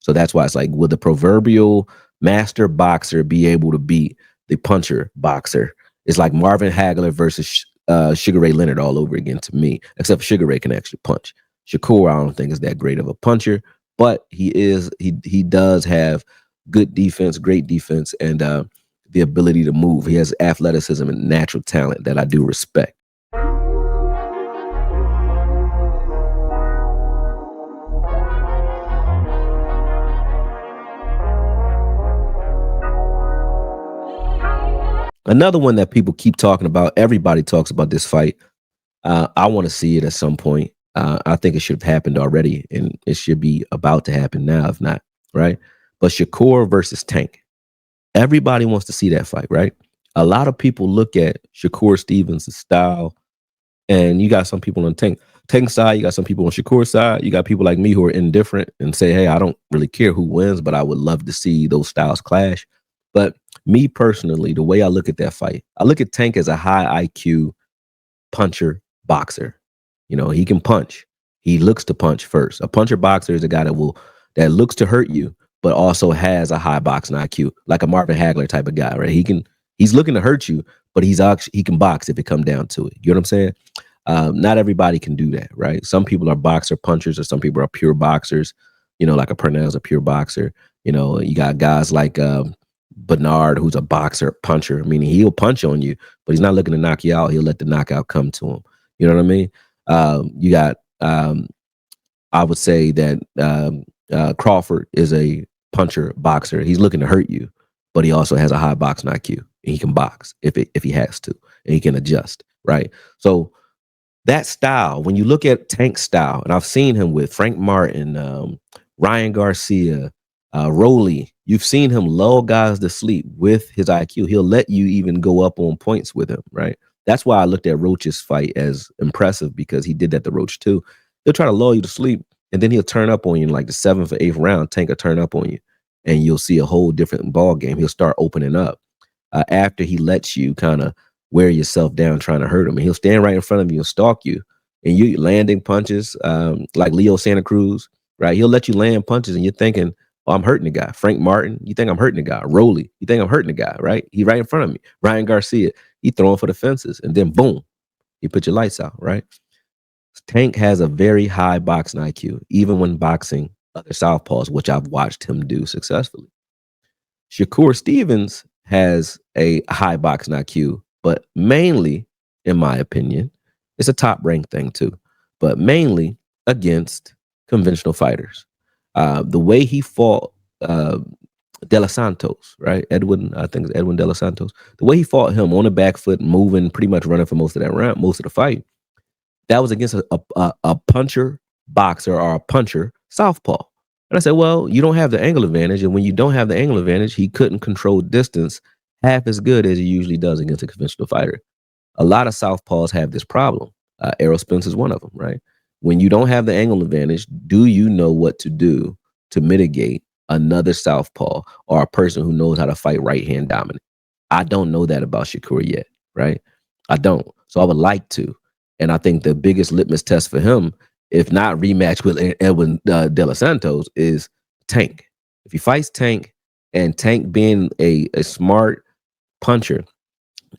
So that's why it's like, will the proverbial master boxer be able to beat the puncher boxer? It's like Marvin Hagler versus Sugar Ray Leonard all over again to me, except Sugar Ray can actually punch. Shakur, I don't think is that great of a puncher, but he does have good defense, great defense, and the ability to move. He has athleticism and natural talent that I do respect. Another one that people keep talking about, everybody talks about this fight. I want to see it at some point. I think it should have happened already, and it should be about to happen now, if not, right? But Shakur versus Tank. Everybody wants to see that fight, right? A lot of people look at Shakur Stevens' style, and you got some people on Tank side, you got some people on Shakur's side, you got people like me who are indifferent and say, hey, I don't really care who wins, but I would love to see those styles clash. But me personally, the way I look at that fight, I look at Tank as a high IQ puncher boxer. You know, he can punch. He looks to punch first. A puncher boxer is a guy that looks to hurt you, but also has a high boxing IQ, like a Marvin Hagler type of guy, right? He's looking to hurt you, but he can box if it come down to it. You know what I'm saying? Not everybody can do that, right? Some people are boxer punchers, or some people are pure boxers. You know, like a Purnell's a pure boxer. You know, you got guys like Bernard, who's a boxer puncher, meaning he'll punch on you, but he's not looking to knock you out. He'll let the knockout come to him. You know what I mean? You got, I would say that Crawford is a puncher boxer. He's looking to hurt you, but he also has a high boxing IQ. And he can box if he has to, and he can adjust, right? So that style, when you look at Tank's style, and I've seen him with Frank Martin, Ryan Garcia, Roley, you've seen him lull guys to sleep with his IQ. He'll let you even go up on points with him, right? That's why I looked at Roach's fight as impressive, because he did that to Roach too. He'll try to lull you to sleep, and then he'll turn up on you in like the 7th or 8th round. Tank will turn up on you, and you'll see a whole different ball game. He'll start opening up after he lets you kind of wear yourself down trying to hurt him. And he'll stand right in front of you and stalk you, and you landing punches like Leo Santa Cruz, right? He'll let you land punches, and you're thinking, oh, I'm hurting the guy. Frank Martin, you think I'm hurting the guy. Roley, you think I'm hurting the guy, right? He right in front of me. Ryan Garcia, he throwing for the fences, and then boom, he put your lights out, right? Tank has a very high boxing IQ, even when boxing other southpaws, which I've watched him do successfully. Shakur Stevens has a high boxing IQ, but mainly, in my opinion, it's a top-ranked thing too, but mainly against conventional fighters. The way he fought De Los Santos, right? I think it's Edwin De Los Santos. The way he fought him on the back foot, moving, pretty much running for most of that round, most of the fight, that was against a puncher boxer, or a puncher southpaw. And I said, well, you don't have the angle advantage. And when you don't have the angle advantage, he couldn't control distance half as good as he usually does against a conventional fighter. A lot of southpaws have this problem. Errol Spence is one of them, right? When you don't have the angle advantage, do you know what to do to mitigate another southpaw or a person who knows how to fight right hand dominant? I don't know that about Shakur yet, right? I don't. So I would like to. And I think the biggest litmus test for him, if not rematch with Edwin De Los Santos, is Tank. If he fights Tank, and Tank being a smart puncher,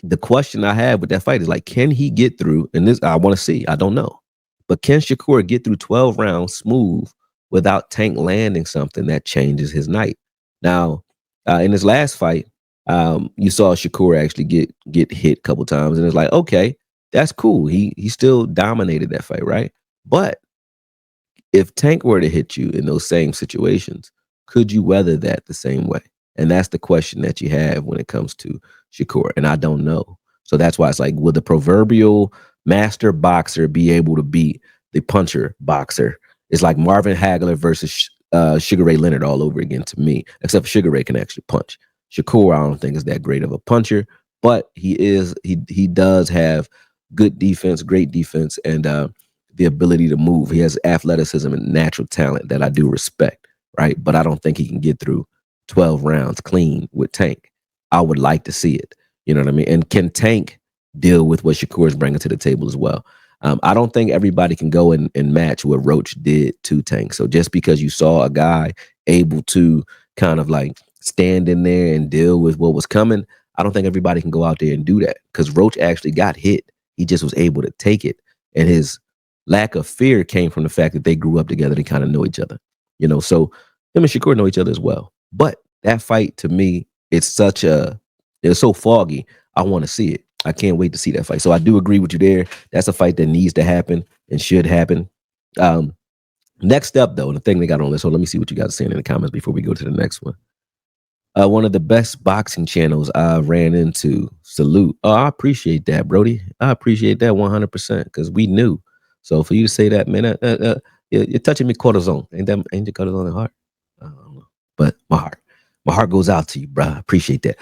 the question I have with that fight is like, can he get through? And this I want to see. I don't know. But can Shakur get through 12 rounds smooth without Tank landing something that changes his night? Now, in his last fight, you saw Shakur actually get hit a couple times, and it's like, okay, that's cool. He still dominated that fight, right? But if Tank were to hit you in those same situations, could you weather that the same way? And that's the question that you have when it comes to Shakur. And I don't know. So that's why it's like, will the proverbial master boxer be able to beat the puncher boxer? It's like Marvin Hagler versus Sugar Ray Leonard all over again to me, except Sugar Ray can actually punch. Shakur, I don't think is that great of a puncher, but he does have good defense, great defense, and the ability to move. He has athleticism and natural talent that I do respect, right? But I don't think he can get through 12 rounds clean with Tank. I would like to see it. You know what I mean? And can Tank deal with what Shakur is bringing to the table as well? I don't think everybody can go and match what Roach did to Tank. So just because you saw a guy able to kind of like stand in there and deal with what was coming. I don't think everybody can go out there and do that because Roach actually got hit. He just was able to take it. And his lack of fear came from the fact that they grew up together. They kind of know each other, so him and Shakur know each other as well. But that fight to me, it's so foggy. I want to see it. I can't wait to see that fight. So I do agree with you there. That's a fight that needs to happen and should happen. Next up, though, the thing they got on this. So let me see what you guys are saying in the comments before we go to the next one. One of the best boxing channels I ran into. Salute. Oh, I appreciate that, Brody. I appreciate that 100% because we knew. So for you to say that, man, you're touching me cortisone. Ain't the cortisone in the heart? I don't know. But my heart goes out to you, bro. I appreciate that.